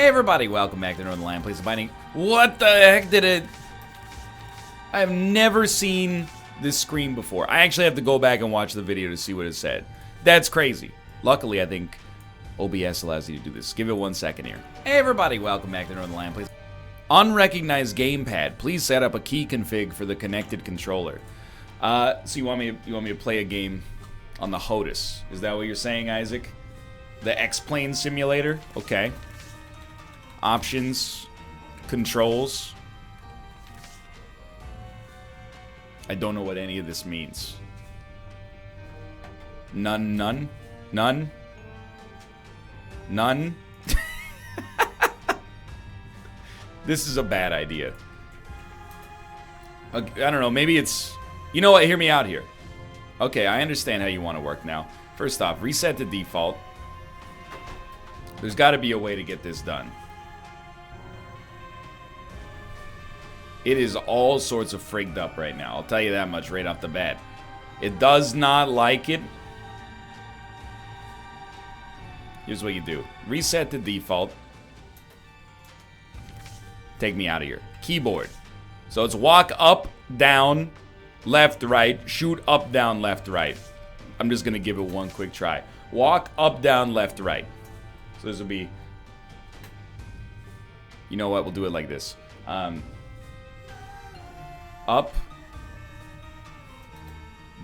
Hey everybody, welcome back to Northernlion Plays the Binding. What the heck did it... I have never seen this screen before. I actually have to go back and watch the video to see what it said. That's crazy. Luckily, I think OBS allows you to do this. Give it 1 second here. Hey everybody, welcome back to Northernlion Plays. Unrecognized gamepad. Please set up a key config for the connected controller. So you want me to play a game on the HOTUS? Is that what you're saying, Isaac? The X-Plane simulator? Okay. Options, controls. I don't know what any of this means. None. This is a bad idea. I don't know, maybe it's... You know what, hear me out here. Okay, I understand how you want to work now. First off, reset to default. There's got to be a way to get this done. It is all sorts of frigged up right now. I'll tell you that much right off the bat. It does not like it. Here's what you do. Reset to default. Take me out of here. Keyboard. So it's walk up, down, left, right. Shoot up, down, left, right. I'm just going to give it one quick try. Walk up, down, left, right. So this will be... You know what? We'll do it like this. Up,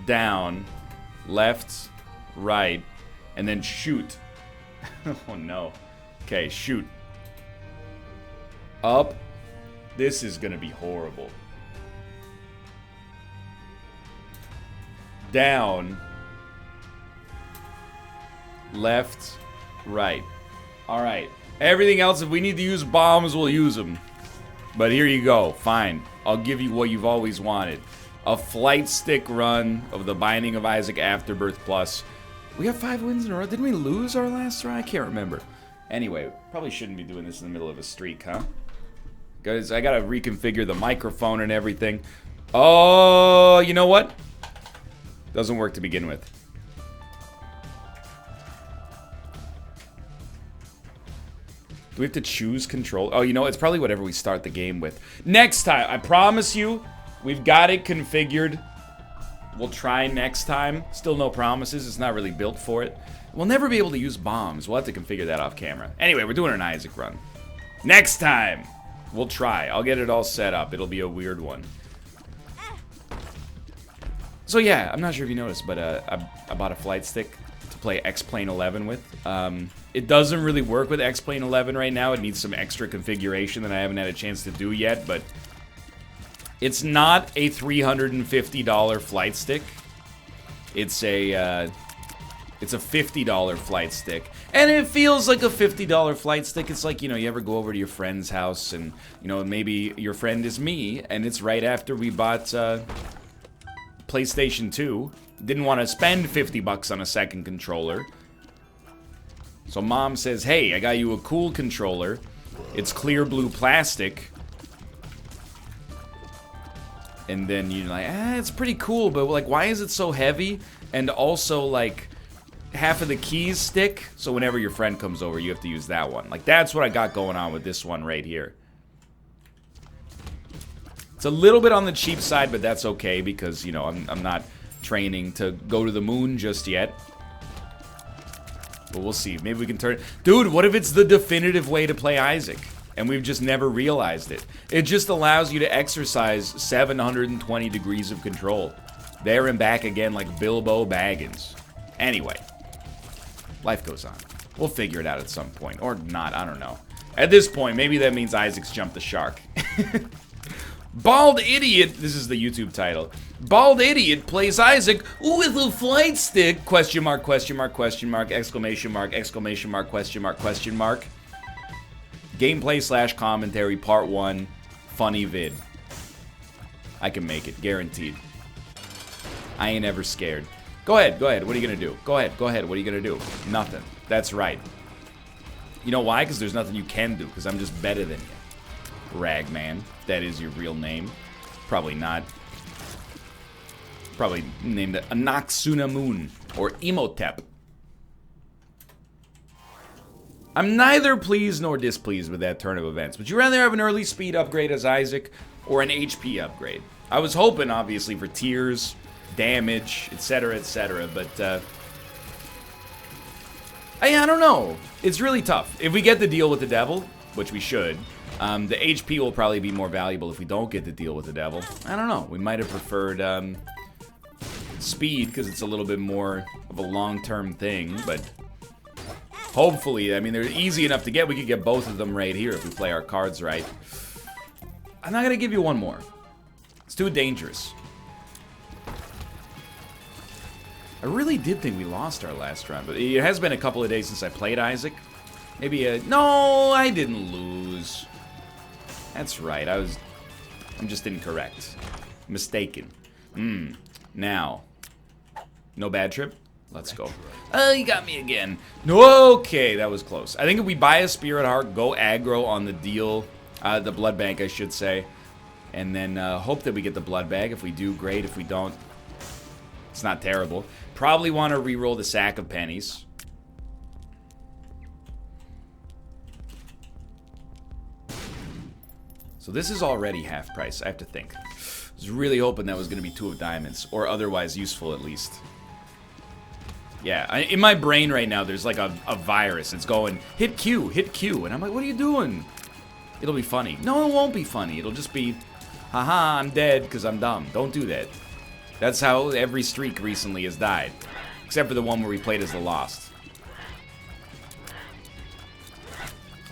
down, left, right, and then shoot. Oh no. Okay, shoot. Up. This is gonna be horrible. Down, left, right. Alright. Everything else, if we need to use bombs, we'll use them. But here you go. Fine. I'll give you what you've always wanted. A flight stick run of the Binding of Isaac Afterbirth Plus. We got 5 wins in a row. Didn't we lose our last try? I can't remember. Anyway, probably shouldn't be doing this in the middle of a streak, huh? Guys, I gotta reconfigure the microphone and everything. Oh, you know what? Doesn't work to begin with. Do we have to choose control? Oh, you know, it's probably whatever we start the game with. Next time, I promise you, we've got it configured. We'll try next time. Still no promises. It's not really built for it. We'll never be able to use bombs. We'll have to configure that off camera. Anyway, we're doing an Isaac run. Next time, we'll try. I'll get it all set up. It'll be a weird one. So yeah, I'm not sure if you noticed, but I bought a flight stick to play X-Plane 11 with. It doesn't really work with X-Plane 11 right now. It needs some extra configuration that I haven't had a chance to do yet, but it's not a $350 flight stick. It's a $50 flight stick. And it feels like a $50 flight stick. It's like, you know, you ever go over to your friend's house and, you know, maybe your friend is me, and it's right after we bought PlayStation 2. Didn't want to spend 50 bucks on a second controller. So mom says, hey, I got you a cool controller. It's clear blue plastic. And then you're like, it's pretty cool, but like, why is it so heavy? And also, like, half of the keys stick, so whenever your friend comes over, you have to use that one. Like, that's what I got going on with this one right here. It's a little bit on the cheap side, but that's okay because, you know, I'm not training to go to the moon just yet. But we'll see. Maybe we can turn... Dude, what if it's the definitive way to play Isaac? And we've just never realized it. It just allows you to exercise 720 degrees of control. There and back again like Bilbo Baggins. Anyway. Life goes on. We'll figure it out at some point. Or not, I don't know. At this point, maybe that means Isaac's jumped the shark. Bald Idiot, this is the YouTube title. Bald Idiot plays Isaac with a flight stick, question mark, question mark, question mark, exclamation mark, exclamation mark, question mark, question mark. Gameplay / commentary, part 1, funny vid. I can make it, guaranteed. I ain't ever scared. Go ahead, what are you gonna do? Go ahead, what are you gonna do? Nothing. That's right. You know why? Because there's nothing you can do, because I'm just better than you. Ragman. That is your real name. Probably not. Probably named it Anaxuna Moon or Emotep. I'm neither pleased nor displeased with that turn of events. Would you rather have an early speed upgrade as Isaac or an HP upgrade? I was hoping, obviously, for tears, damage, etc., but I don't know. It's really tough. If we get the deal with the devil, which we should, the HP will probably be more valuable if we don't get the deal with the devil. I don't know. We might have preferred speed because it's a little bit more of a long-term thing, but hopefully, I mean, they're easy enough to get. We could get both of them right here if we play our cards right. I'm not going to give you one more. It's too dangerous. I really did think we lost our last round, but it has been a couple of days since I played Isaac. Maybe no, I didn't lose. That's right, I'm just incorrect. Mistaken. Now. No bad trip? Let's go. Oh, you got me again. No, okay, that was close. I think if we buy a Spirit Heart, go aggro on the deal, the Blood Bank, I should say, and then hope that we get the Blood Bag. If we do, great. If we don't, it's not terrible. Probably want to reroll the Sack of Pennies. So this is already half price, I have to think. I was really hoping that was going to be 2 of diamonds, or otherwise useful at least. Yeah, in my brain right now, there's like a virus. It's going, hit Q, and I'm like, what are you doing? It'll be funny. No, it won't be funny. It'll just be, haha, I'm dead because I'm dumb. Don't do that. That's how every streak recently has died. Except for the one where we played as the Lost.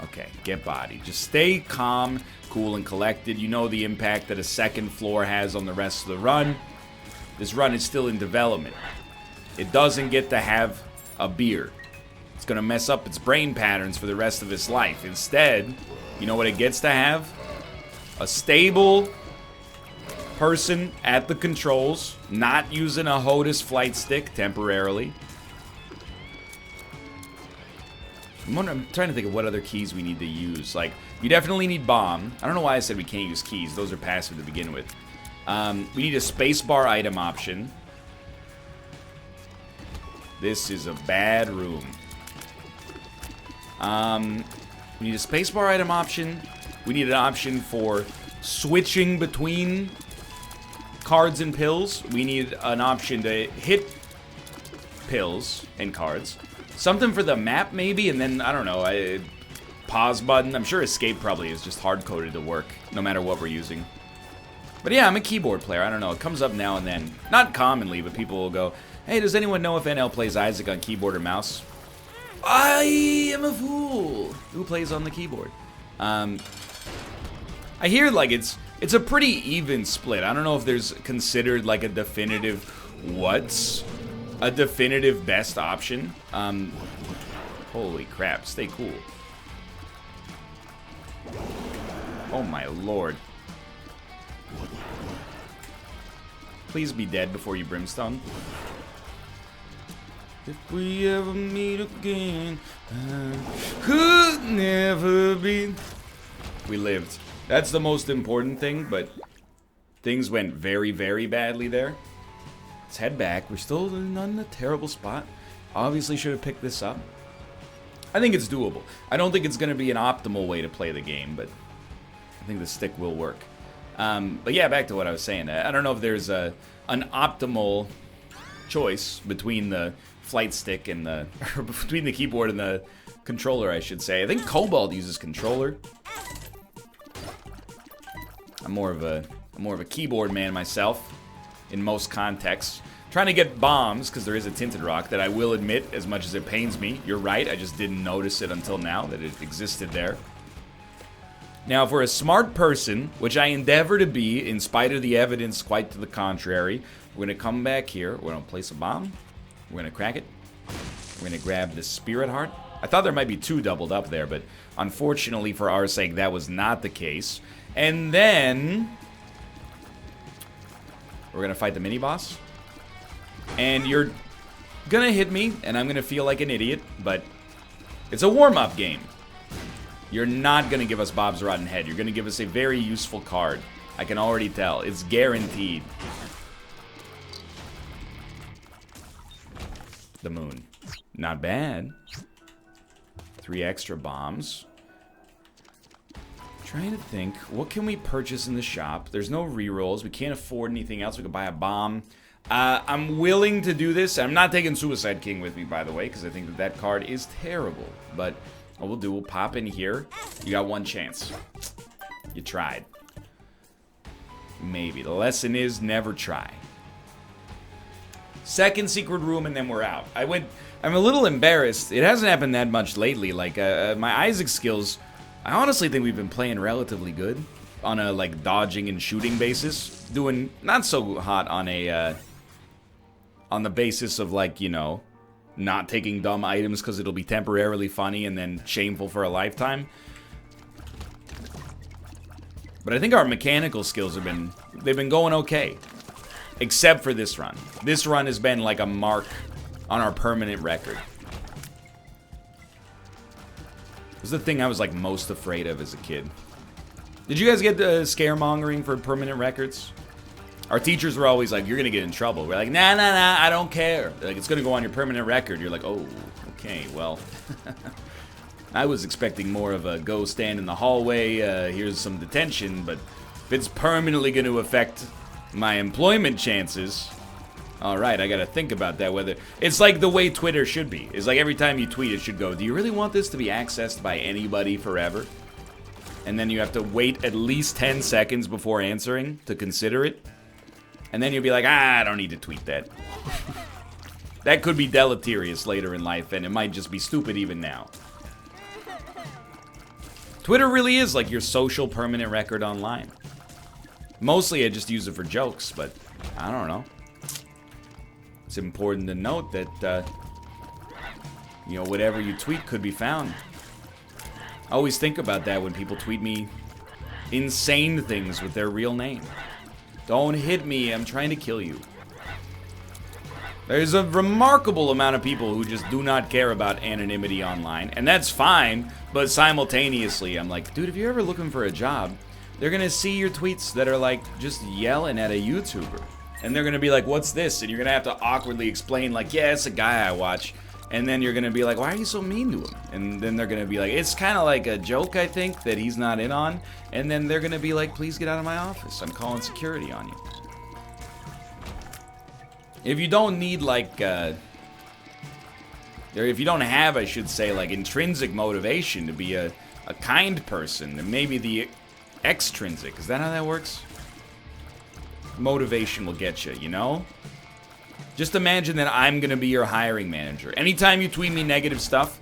Okay, get bodied. Just stay calm, cool, and collected. You know the impact that a second floor has on the rest of the run. This run is still in development. It doesn't get to have a beer. It's going to mess up its brain patterns for the rest of its life. Instead, you know what it gets to have? A stable person at the controls, not using a HOTUS flight stick temporarily. I'm trying to think of what other keys we need to use. Like, we definitely need bomb. I don't know why I said we can't use keys. Those are passive to begin with. We need a spacebar item option. This is a bad room. We need a spacebar item option. We need an option for switching between cards and pills. We need an option to hit pills and cards. Something for the map, maybe, and then, I don't know, pause button. I'm sure escape probably is just hard-coded to work, no matter what we're using. But yeah, I'm a keyboard player. I don't know. It comes up now and then. Not commonly, but people will go, hey, does anyone know if NL plays Isaac on keyboard or mouse? I am a fool who plays on the keyboard. I hear, like, it's a pretty even split. I don't know if there's considered, like, a definitive what's a definitive best option. Holy crap, stay cool. Oh my lord. Please be dead before you brimstone. If we ever meet again, could never be. We lived. That's the most important thing, but things went very, very badly there. Let's head back. We're still not in a terrible spot. Obviously should have picked this up. I think it's doable. I don't think it's going to be an optimal way to play the game, but I think the stick will work. But yeah, back to what I was saying. I don't know if there's an optimal choice between the flight stick and the, or between the keyboard and the controller, I should say. I think Cobalt uses controller. I'm more of a keyboard man myself in most contexts. Trying to get bombs because there is a tinted rock that I will admit, as much as it pains me, you're right, I just didn't notice it until now that it existed there. Now, for a smart person, which I endeavor to be, in spite of the evidence quite to the contrary, we're going to come back here. We're going to place a bomb. We're going to crack it. We're going to grab the Spirit Heart. I thought there might be 2 doubled up there, but unfortunately for our sake, that was not the case. And then we're going to fight the mini-boss. And you're going to hit me, and I'm going to feel like an idiot, but it's a warm-up game. You're not going to give us Bob's Rotten Head. You're going to give us a very useful card. I can already tell. It's guaranteed. The moon. Not bad. 3 extra bombs. Trying to think, what can we purchase in the shop? There's no rerolls. We can't afford anything else. We could buy a bomb. I'm willing to do this. I'm not taking Suicide King with me, by the way, because I think that that card is terrible. But what we'll do, we'll pop in here. You got one chance. You tried. Maybe. The lesson is never try. Second secret room, and then we're out. I'm a little embarrassed. It hasn't happened that much lately. Like, my Isaac skills, I honestly think we've been playing relatively good on a, like, dodging and shooting basis. Doing not so hot on a, on the basis of, like, you know, not taking dumb items because it'll be temporarily funny and then shameful for a lifetime. But I think our mechanical skills they've been going okay. Except for this run. This run has been like a mark on our permanent record. This is the thing I was like most afraid of as a kid. Did you guys get scaremongering for permanent records? Our teachers were always like, you're gonna get in trouble. We're like, nah, I don't care. They're like, it's gonna go on your permanent record. You're like, oh, okay, well. I was expecting more of a go stand in the hallway, here's some detention, but if it's permanently going to affect my employment chances, alright, I gotta think about that, whether... It's like the way Twitter should be. It's like every time you tweet, it should go, do you really want this to be accessed by anybody forever? And then you have to wait at least 10 seconds before answering to consider it. And then you'll be like, I don't need to tweet that. That could be deleterious later in life, and it might just be stupid even now. Twitter really is like your social permanent record online. Mostly I just use it for jokes, but I don't know. It's important to note that, you know, whatever you tweet could be found. I always think about that when people tweet me insane things with their real name. Don't hit me, I'm trying to kill you. There's a remarkable amount of people who just do not care about anonymity online, and that's fine, but simultaneously, I'm like, dude, if you're ever looking for a job, they're gonna see your tweets that are like, just yelling at a YouTuber. And they're gonna be like, what's this? And you're gonna have to awkwardly explain, like, yeah, it's a guy I watch. And then you're gonna be like, why are you so mean to him? And then they're gonna be like, it's kind of like a joke, I think, that he's not in on. And then they're gonna be like, please get out of my office. I'm calling security on you. If you don't need, like, or if you don't have, I should say, like, intrinsic motivation to be a kind person, then maybe the extrinsic, is that how that works? Motivation will get you, you know? Just imagine that I'm gonna be your hiring manager. Anytime you tweet me negative stuff,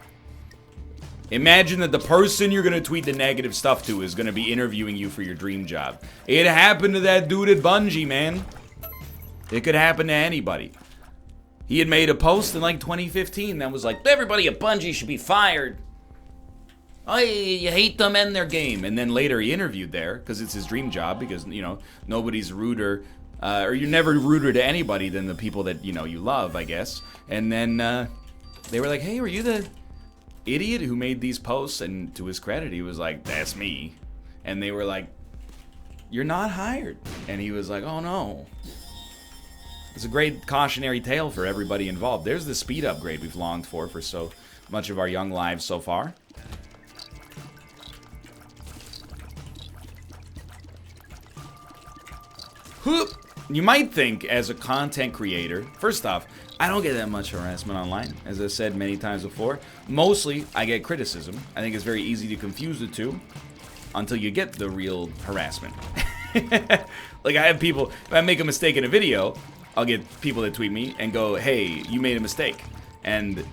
imagine that the person you're gonna tweet the negative stuff to is gonna be interviewing you for your dream job. It happened to that dude at Bungie, man. It could happen to anybody. He had made a post in like 2015 that was like, everybody at Bungie should be fired. I hate them and their game. And then later he interviewed there because it's his dream job because, you know, nobody's ruder, or you're never ruder to anybody than the people that, you know, you love, I guess. And then they were like, hey, were you the idiot who made these posts? And to his credit, he was like, that's me. And they were like, you're not hired. And he was like, oh no. It's a great cautionary tale for everybody involved. There's the speed upgrade we've longed for so much of our young lives so far. You might think, as a content creator, first off, I don't get that much harassment online, as I've said many times before. Mostly, I get criticism. I think it's very easy to confuse the two until you get the real harassment. Like, I have people, if I make a mistake in a video, I'll get people that tweet me and go, hey, you made a mistake. And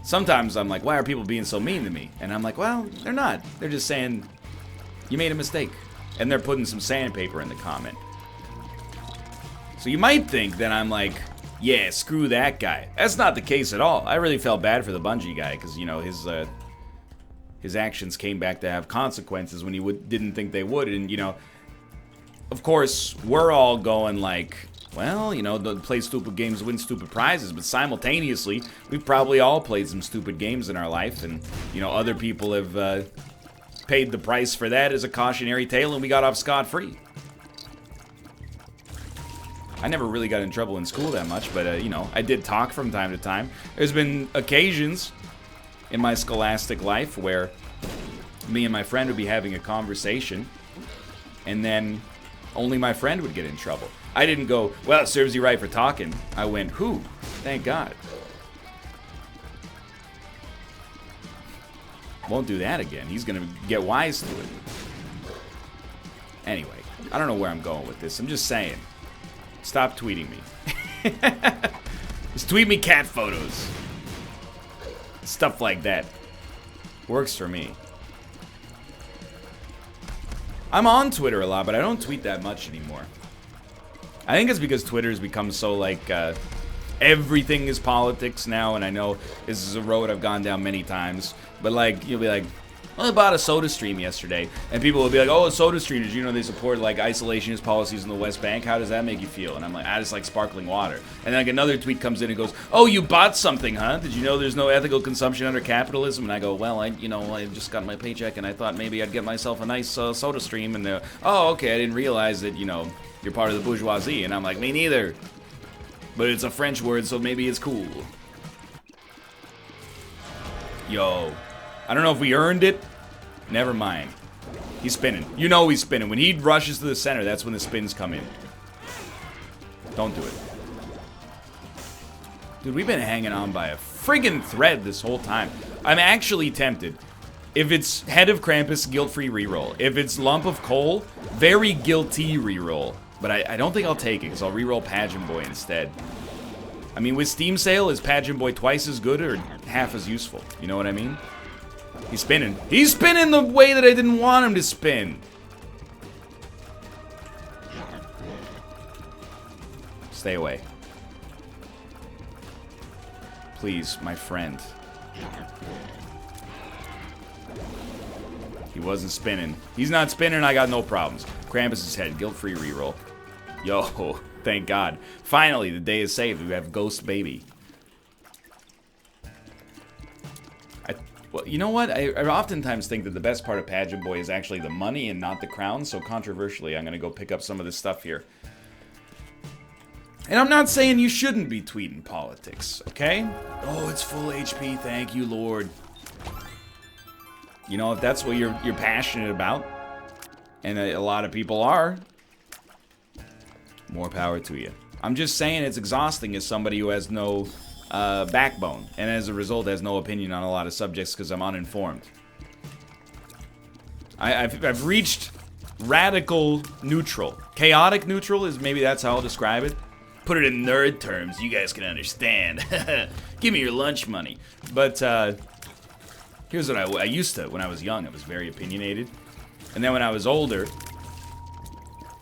sometimes I'm like, why are people being so mean to me? And I'm like, well, they're not. They're just saying, you made a mistake. And they're putting some sandpaper in the comment. So you might think that I'm like, yeah, screw that guy. That's not the case at all. I really felt bad for the Bungie guy because, you know, his actions came back to have consequences when he didn't think they would. And, you know, of course, we're all going like, well, you know, play stupid games, win stupid prizes. But simultaneously, we've probably all played some stupid games in our life. And, you know, other people have paid the price for that as a cautionary tale, and we got off scot-free. I never really got in trouble in school that much, but, you know, I did talk from time to time. There's been occasions in my scholastic life where me and my friend would be having a conversation, and then only my friend would get in trouble. I didn't go, well, it serves you right for talking. I went, whew, thank God. Won't do that again. He's gonna get wise to it. Anyway, I don't know where I'm going with this. I'm just saying. Stop tweeting me. Just tweet me cat photos. Stuff like that. Works for me. I'm on Twitter a lot, but I don't tweet that much anymore. I think it's because Twitter's become so, like, everything is politics now, and I know this is a road I've gone down many times, but, like, you'll be like, well, I bought a Soda Stream yesterday, and people will be like, oh, Soda Stream, did you know they support, like, isolationist policies in the West Bank? How does that make you feel? And I'm like, I just like sparkling water. And then, like, another tweet comes in and goes, oh, you bought something, huh? Did you know there's no ethical consumption under capitalism? And I go, well, I just got my paycheck, and I thought maybe I'd get myself a nice Soda Stream, and they're, oh, okay, I didn't realize that, you're part of the bourgeoisie. And I'm like, me neither. But it's a French word, so maybe it's cool. Yo. I don't know if we earned it. Never mind. He's spinning. You know he's spinning. When he rushes to the center, that's when the spins come in. Don't do it. Dude, we've been hanging on by a friggin' thread this whole time. I'm actually tempted. If it's Head of Krampus, guilt-free reroll. If it's Lump of Coal, very guilty reroll. But I don't think I'll take it, because I'll reroll Pageant Boy instead. I mean, with Steam Sale, is Pageant Boy twice as good or half as useful? You know what I mean? He's spinning. He's spinning the way that I didn't want him to spin. Stay away. Please, my friend. He wasn't spinning. He's not spinning, I got no problems. Krampus' head, guilt-free reroll. Yo, thank God. Finally, the day is saved. We have Ghost Baby. Well, you know what? I oftentimes think that the best part of Pageant Boy is actually the money and not the crown, so controversially, I'm going to go pick up some of this stuff here. And I'm not saying you shouldn't be tweeting politics, okay? Oh, it's full HP, thank you, Lord. You know, if that's what you're passionate about, and a lot of people are, more power to you. I'm just saying it's exhausting as somebody who has no backbone, and as a result has no opinion on a lot of subjects because I'm uninformed. I've reached radical neutral. Chaotic neutral is maybe that's how I'll describe it. Put it in nerd terms, you guys can understand. Give me your lunch money. But here's what I used to, when I was young, I was very opinionated. And then when I was older,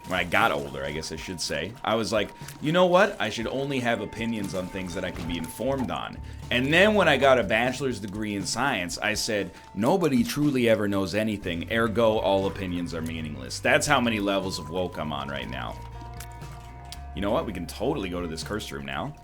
when I got older, I guess I should say, I was like, you know what? I should only have opinions on things that I can be informed on. And then when I got a bachelor's degree in science, I said, nobody truly ever knows anything, ergo all opinions are meaningless. That's how many levels of woke I'm on right now. You know what? We can totally go to this cursed room now.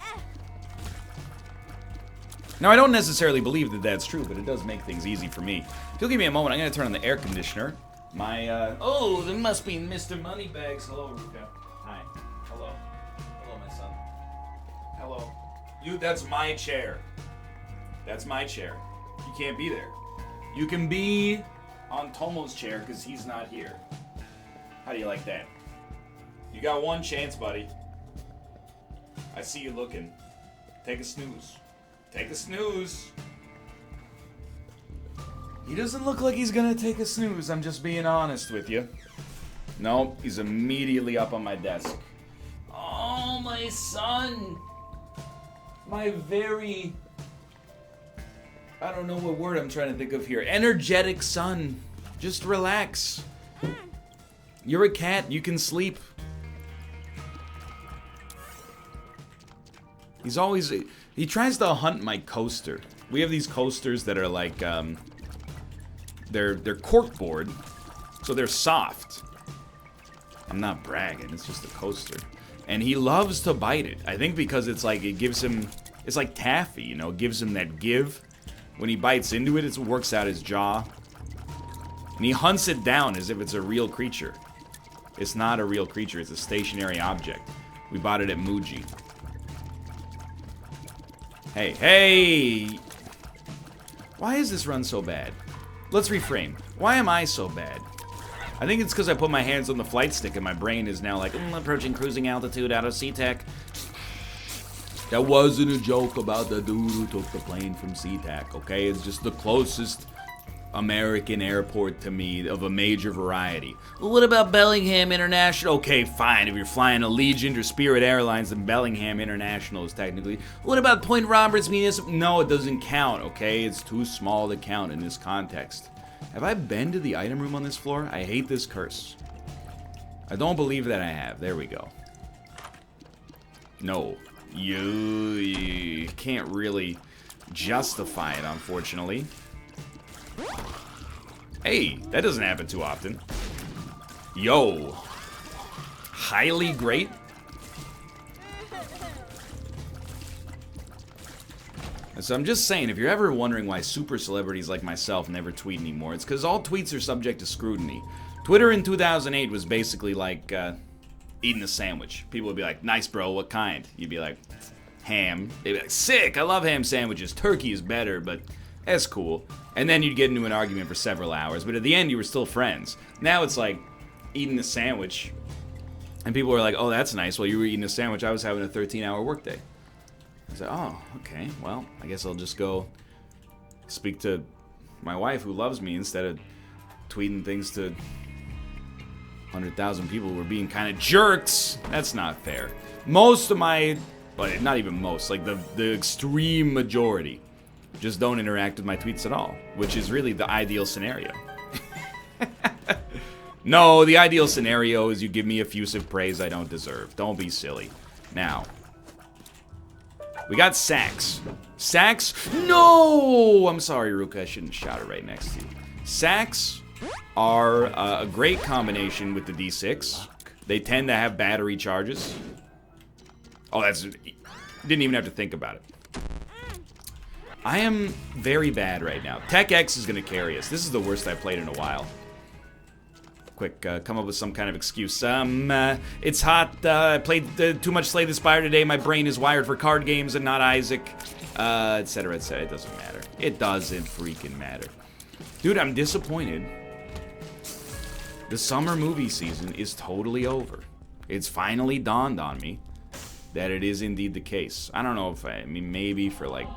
Now, I don't necessarily believe that that's true, but it does make things easy for me. If you'll give me a moment, I'm going to turn on the air conditioner. Oh, there must be Mr. Moneybags. Hello, Ruka. Hi. Hello. Hello, my son. Hello. That's my chair. That's my chair. You can't be there. You can be on Tomo's chair because he's not here. How do you like that? You got one chance, buddy. I see you looking. Take a snooze. Take a snooze. He doesn't look like he's gonna take a snooze, I'm just being honest with you. Nope, he's immediately up on my desk. Oh, my son! My very... I don't know what word I'm trying to think of here. Energetic son. Just relax. You're a cat, you can sleep. He's always... He tries to hunt my coaster. We have these coasters that are like, They're corkboard, so they're soft. I'm not bragging, it's just a coaster. And he loves to bite it. I think because it's like, it gives him, it's like taffy, you know, it gives him that give. When he bites into it, it works out his jaw. And he hunts it down as if it's a real creature. It's not a real creature, it's a stationary object. We bought it at Muji. Hey, hey! Why is this run so bad? Let's reframe. Why am I so bad? I think it's because I put my hands on the flight stick and my brain is now like, approaching cruising altitude out of SeaTac. That wasn't a joke about the dude who took the plane from SeaTac, okay? It's just the closest American airport to me of a major variety. Well, what about Bellingham International? Okay, fine. If you're flying Allegiant or Spirit Airlines, then Bellingham International is technically. What about Point Roberts Municipal? No, it doesn't count, okay? It's too small to count in this context. Have I been to the item room on this floor? I hate this curse. I don't believe that I have. There we go. No. You can't really justify it, unfortunately. Hey, that doesn't happen too often. Yo. Highly great. So I'm just saying, if you're ever wondering why super celebrities like myself never tweet anymore, it's because all tweets are subject to scrutiny. Twitter in 2008 was basically like eating a sandwich. People would be like, nice bro, what kind? You'd be like, ham. They'd be like, sick, I love ham sandwiches. Turkey is better, but that's cool. And then you'd get into an argument for several hours, but at the end you were still friends. Now it's like eating a sandwich, and people are like, oh, that's nice. Well, you were eating a sandwich, I was having a 13-hour workday. I said, oh, okay, well, I guess I'll just go speak to my wife who loves me instead of tweeting things to 100,000 people who are being kind of jerks. That's not fair. Most of my, but not even most, like the extreme majority just don't interact with my tweets at all, which is really the ideal scenario. No, the ideal scenario is you give me effusive praise I don't deserve. Don't be silly. Now, we got sacks. Sacks? No! I'm sorry, Ruka, I shouldn't shout it right next to you. Sacks are a great combination with the D6. They tend to have battery charges. Oh, didn't even have to think about it. I am very bad right now. Tech X is going to carry us. This is the worst I've played in a while. Quick, come up with some kind of excuse. It's hot. I played too much Slay the Spire today. My brain is wired for card games and not Isaac. Etc., etc. It doesn't matter. It doesn't freaking matter. Dude, I'm disappointed. The summer movie season is totally over. It's finally dawned on me that it is indeed the case. I don't know if I mean, maybe for like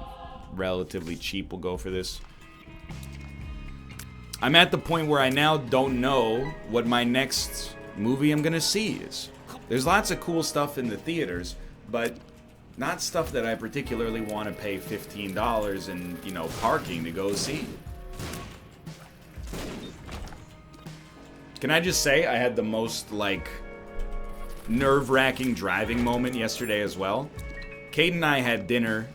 relatively cheap we'll go for this. I'm at the point where I now don't know what my next movie I'm gonna see is. There's lots of cool stuff in the theaters, but not stuff that I particularly want to pay $15 and, you know, parking to go see. Can I just say I had the most, like, nerve-wracking driving moment yesterday as well? Kate and I had dinner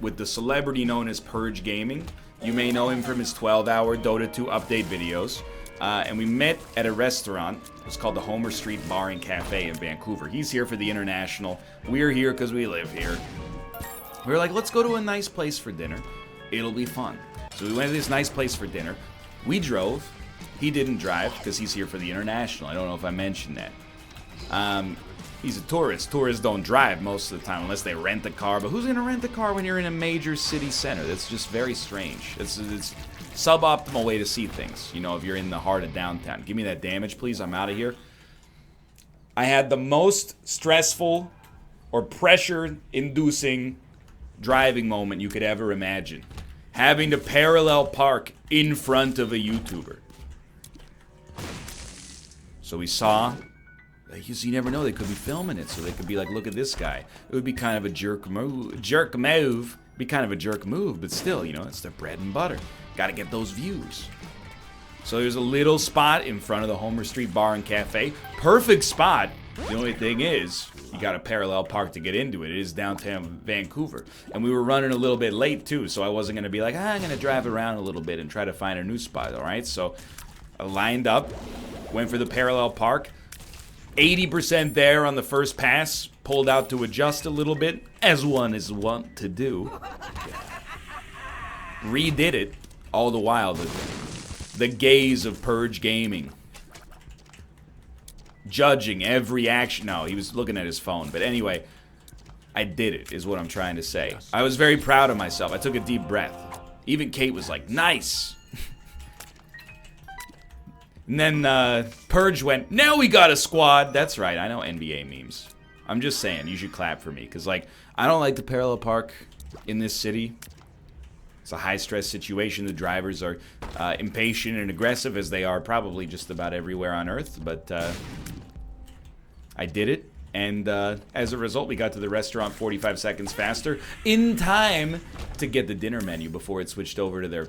with the celebrity known as Purge Gaming. You may know him from his 12-hour Dota 2 update videos. And we met at a restaurant. It's called the Homer Street Bar and Cafe in Vancouver. He's here for the International. We're here because we live here. We were like, let's go to a nice place for dinner. It'll be fun. So we went to this nice place for dinner. We drove. He didn't drive because he's here for the International. I don't know if I mentioned that. He's a tourist. Tourists don't drive most of the time unless they rent a car. But who's going to rent a car when you're in a major city center? That's just very strange. It's suboptimal way to see things, you know, if you're in the heart of downtown. Give me that damage, please. I'm out of here. I had the most stressful or pressure-inducing driving moment you could ever imagine. Having to parallel park in front of a YouTuber. So we saw, because you never know, they could be filming it, so they could be like, look at this guy. It would be kind of a jerk move. Be kind of a jerk move, but still, you know, it's their bread and butter. Gotta get those views. So there's a little spot in front of the Homer Street Bar and Cafe. Perfect spot. The only thing is, you gotta parallel park to get into it. It is downtown Vancouver. And we were running a little bit late, too, so I wasn't gonna be like, I'm gonna drive around a little bit and try to find a new spot, alright? So I lined up, went for the parallel park. 80% there on the first pass. Pulled out to adjust a little bit, as one is wont to do. Redid it. All the while, the gaze of Purge Gaming. Judging every action. No, he was looking at his phone. But anyway, I did it, is what I'm trying to say. I was very proud of myself. I took a deep breath. Even Kate was like, nice. And then Purge went, now we got a squad. That's right, I know NBA memes. I'm just saying, you should clap for me. Because, like, I don't like to parallel park in this city. It's a high-stress situation. The drivers are impatient and aggressive, as they are probably just about everywhere on Earth. But I did it. And as a result, we got to the restaurant 45 seconds faster, in time to get the dinner menu before it switched over to their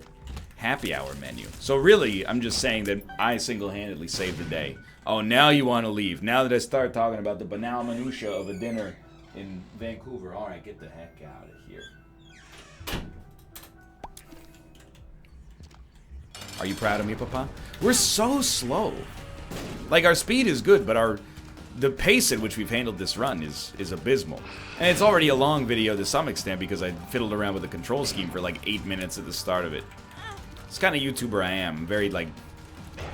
happy hour menu. So really, I'm just saying that I single-handedly saved the day. Oh, now you want to leave. Now that I start talking about the banal minutia of a dinner in Vancouver. All right, get the heck out of here. Are you proud of me, Papa? We're so slow. Like, our speed is good, but the pace at which we've handled this run is abysmal. And it's already a long video to some extent because I fiddled around with the control scheme for like 8 minutes at the start of it. It's kind of YouTuber I am. Very, like,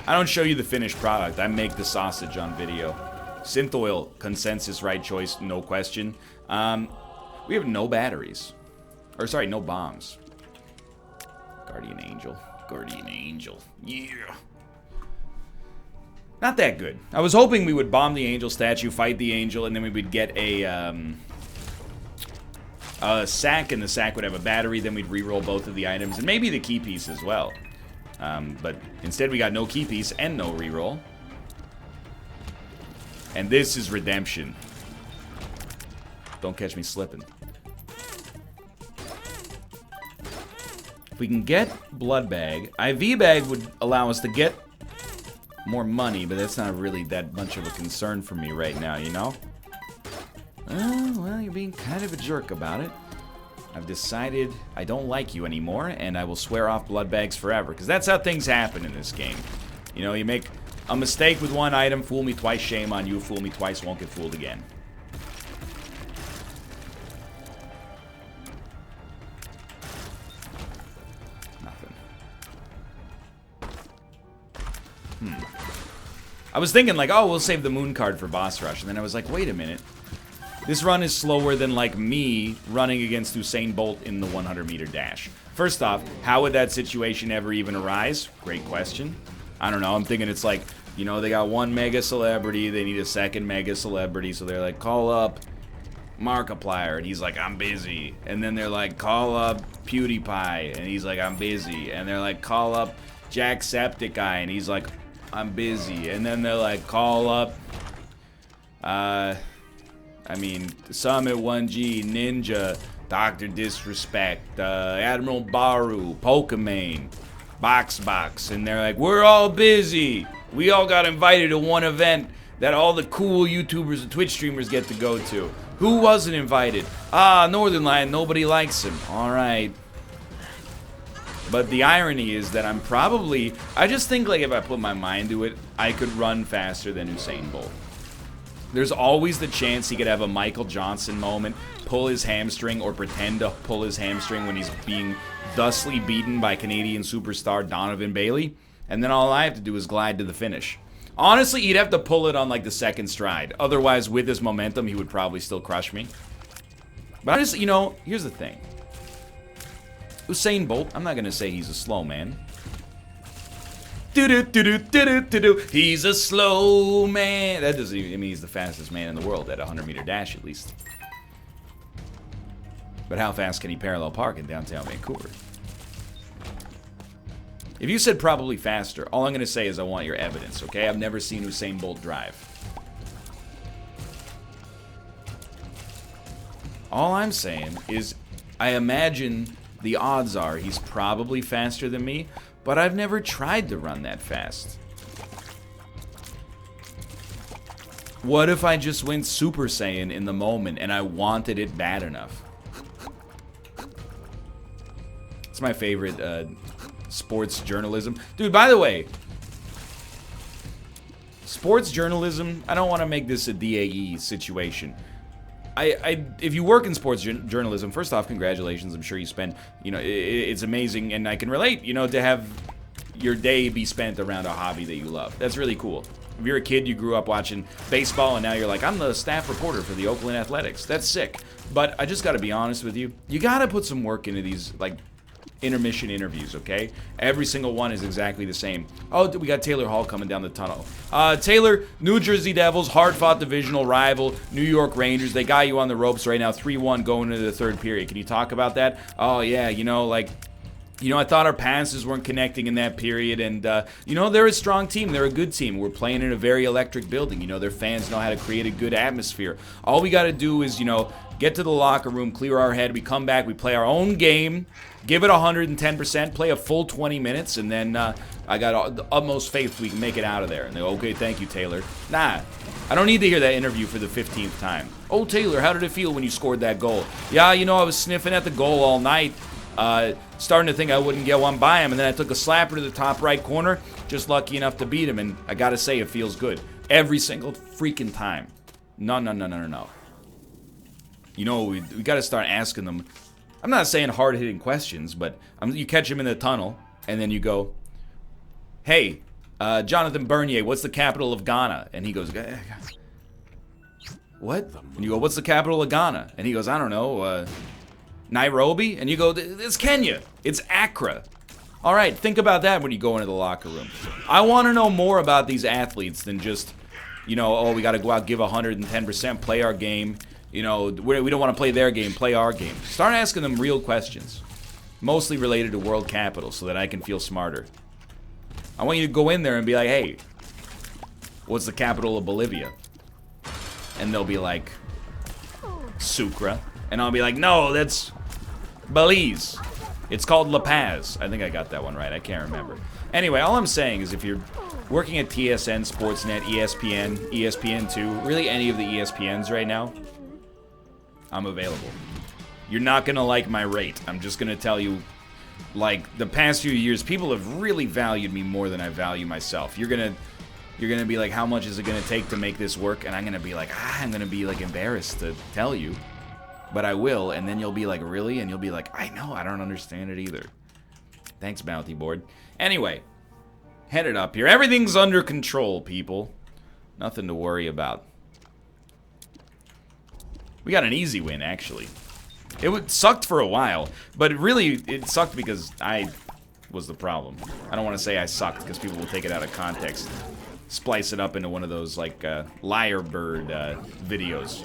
I don't show you the finished product. I make the sausage on video. Synth oil, consensus, right choice, no question. We have no batteries. Or, sorry, no bombs. Guardian Angel. Guardian Angel. Yeah. Not that good. I was hoping we would bomb the angel statue, fight the angel, and then we would get a sack, and the sack would have a battery. Then we'd re-roll both of the items, and maybe the key piece as well. But instead we got no key piece and no re-roll. And this is redemption. Don't catch me slipping. If we can get blood bag, IV bag would allow us to get more money, but that's not really that much of a concern for me right now, you know? Oh, well, you're being kind of a jerk about it. I've decided I don't like you anymore, and I will swear off blood bags forever, because that's how things happen in this game. You know, you make a mistake with one item, fool me twice, shame on you, fool me twice, won't get fooled again. Nothing. I was thinking, like, oh, we'll save the moon card for boss rush, and then I was like, wait a minute. This run is slower than, like, me running against Usain Bolt in the 100-meter dash. First off, how would that situation ever even arise? Great question. I don't know. I'm thinking it's like, you know, they got one mega celebrity. They need a second mega celebrity. So they're like, call up Markiplier. And he's like, I'm busy. And then they're like, call up PewDiePie. And he's like, I'm busy. And they're like, call up Jacksepticeye. And he's like, I'm busy. And then they're like, call up, Summit 1G, Ninja, Dr. Disrespect, Admiral Baru, Pokemon, Box, and they're like, we're all busy. We all got invited to one event that all the cool YouTubers and Twitch streamers get to go to. Who wasn't invited? Ah, Northernlion, nobody likes him. All right. But the irony is that I just think, like, if I put my mind to it, I could run faster than Usain Bolt. There's always the chance he could have a Michael Johnson moment, pull his hamstring, or pretend to pull his hamstring when he's being thusly beaten by Canadian superstar Donovan Bailey, and then all I have to do is glide to the finish. Honestly, he'd have to pull it on, like, the second stride. Otherwise, with his momentum, he would probably still crush me. But I just, you know, here's the thing. Usain Bolt, I'm not going to say he's a slow man. He's a slow man. That doesn't even mean he's the fastest man in the world at a 100-meter dash, at least. But how fast can he parallel park in downtown Vancouver? If you said probably faster, all I'm going to say is I want your evidence, okay? I've never seen Usain Bolt drive. All I'm saying is I imagine the odds are he's probably faster than me, but I've never tried to run that fast. What if I just went Super Saiyan in the moment and I wanted it bad enough? It's my favorite sports journalism. Dude, by the way, sports journalism, I don't want to make this a DAE situation. If you work in sports journalism, first off, congratulations. I'm sure you spend, you know, it's amazing, and I can relate, you know, to have your day be spent around a hobby that you love. That's really cool. If you're a kid, you grew up watching baseball, and now you're like, I'm the staff reporter for the Oakland Athletics. That's sick. But I just got to be honest with you. You got to put some work into these, like, intermission interviews, okay? Every single one is exactly the same. Oh, we got Taylor Hall coming down the tunnel. Taylor, New Jersey Devils, hard-fought divisional rival, New York Rangers. They got you on the ropes right now, 3-1 going into the third period. Can you talk about that? Oh, yeah, you know, like... You know, I thought our passes weren't connecting in that period, and, you know, they're a strong team. They're a good team. We're playing in a very electric building. You know, their fans know how to create a good atmosphere. All we got to do is, you know, get to the locker room, clear our head. We come back, we play our own game, give it 110%, play a full 20 minutes, and then I got the utmost faith we can make it out of there. And they go, okay, thank you, Taylor. Nah, I don't need to hear that interview for the 15th time. Oh, Taylor, how did it feel when you scored that goal? Yeah, you know, I was sniffing at the goal all night. Starting to think I wouldn't get one by him, and then I took a slapper to the top right corner, just lucky enough to beat him, and I gotta say, it feels good. Every single freaking time. No. You know, we gotta start asking them, I'm not saying hard-hitting questions, but you catch him in the tunnel, and then you go, hey, Jonathan Bernier, what's the capital of Ghana? And he goes, what? And you go, what's the capital of Ghana? And he goes, I don't know, Nairobi? And you go, it's Kenya. It's Accra. All right, think about that when you go into the locker room. I want to know more about these athletes than just, you know, oh, we got to go out, give 110%, play our game. You know, we don't want to play their game, play our game. Start asking them real questions, mostly related to world capitals, so that I can feel smarter. I want you to go in there and be like, hey, what's the capital of Bolivia? And they'll be like, Sucre. And I'll be like, no, that's Belize. It's called La Paz. I think I got that one right. I can't remember. Anyway, all I'm saying is if you're working at TSN, Sportsnet, ESPN, ESPN2, really any of the ESPNs right now, I'm available. You're not going to like my rate. I'm just going to tell you, like, the past few years, people have really valued me more than I value myself. You're going to be like, how much is it going to take to make this work? And I'm going to be like, I'm going to be, like, embarrassed to tell you. But I will, and then you'll be like, really? And you'll be like, I know, I don't understand it either. Thanks, Bounty Board. Anyway, headed up here. Everything's under control, people. Nothing to worry about. We got an easy win, actually. It sucked for a while, but really, it sucked because I was the problem. I don't want to say I sucked, because people will take it out of context. Splice it up into one of those, like, liar bird videos.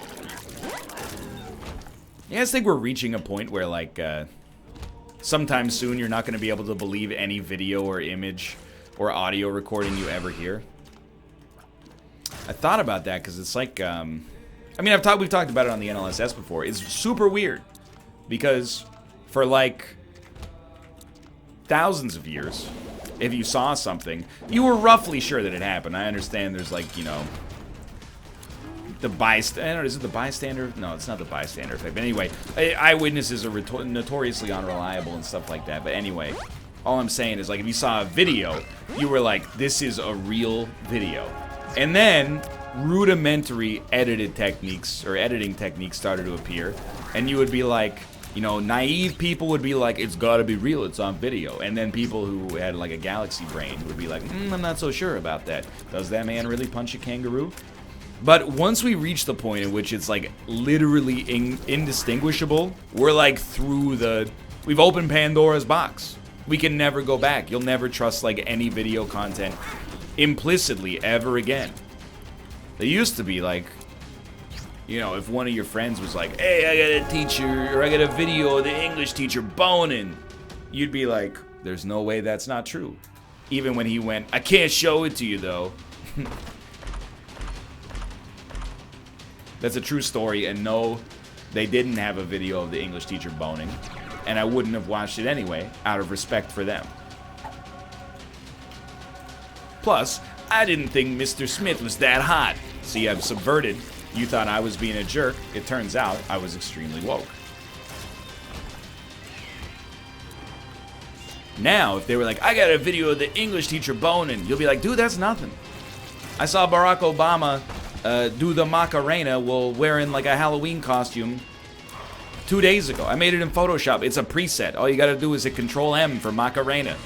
You guys think we're reaching a point where, like, sometime soon you're not going to be able to believe any video or image or audio recording you ever hear? I thought about that because it's like, I mean, we've talked about it on the NLSS before. It's super weird because for, like, thousands of years, if you saw something, you were roughly sure that it happened. I understand there's, like, you know... The bystander, is it the bystander? No, it's not the bystander effect. But anyway, eyewitnesses are notoriously unreliable and stuff like that. But anyway, all I'm saying is, like, if you saw a video, you were like, this is a real video. And then rudimentary editing techniques started to appear. And you would be like, you know, naive people would be like, it's gotta be real, it's on video. And then people who had, like, a galaxy brain would be like, I'm not so sure about that. Does that man really punch a kangaroo? But once we reach the point in which it's, like, literally indistinguishable, we're, like, we've opened Pandora's box. We can never go back. You'll never trust, like, any video content implicitly ever again. They used to be, like, you know, if one of your friends was like, hey, I got a teacher, or I got a video of the English teacher boning, you'd be like, there's no way that's not true. Even when he went, I can't show it to you, though. That's a true story, and no, they didn't have a video of the English teacher boning, and I wouldn't have watched it anyway, out of respect for them. Plus, I didn't think Mr. Smith was that hot. See, I've subverted. You thought I was being a jerk. It turns out I was extremely woke. Now, if they were like, I got a video of the English teacher boning, you'll be like, dude, that's nothing. I saw Barack Obama do the Macarena while wearing, like, a Halloween costume 2 days ago. I made it in Photoshop. It's a preset. All you gotta do is hit Control-M for Macarena.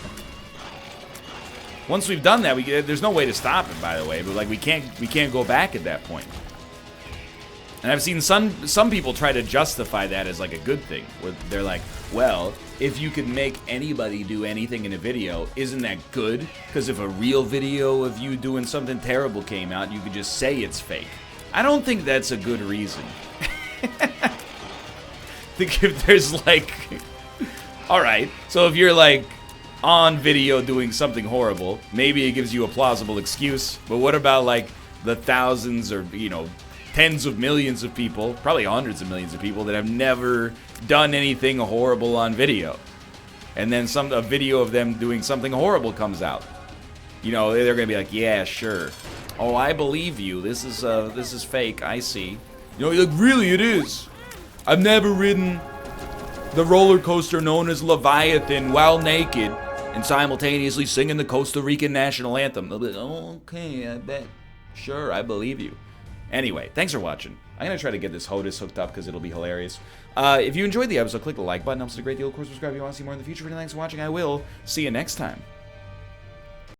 Once we've done that, there's no way to stop it, by the way. But, like, we can't go back at that point. And I've seen some people try to justify that as like a good thing, where they're like, well, if you could make anybody do anything in a video, isn't that good? Because if a real video of you doing something terrible came out, you could just say it's fake. I don't think that's a good reason. I think if there's like, alright, so if you're like on video doing something horrible, maybe it gives you a plausible excuse, but what about like the thousands or, you know, tens of millions of people, probably hundreds of millions of people that have never done anything horrible on video, and then a video of them doing something horrible comes out. You know, they're gonna be like, yeah, sure. Oh, I believe you. This is fake. I see. You know, like, really, it is. I've never ridden the roller coaster known as Leviathan while naked and simultaneously singing the Costa Rican national anthem. They'll be like, oh, okay, I bet. Sure, I believe you. Anyway, thanks for watching. I'm going to try to get this HOTUS hooked up because it'll be hilarious. If you enjoyed the episode, click the like button. Helps us a great deal. Of course, subscribe if you want to see more in the future. Thanks for watching. I will see you next time.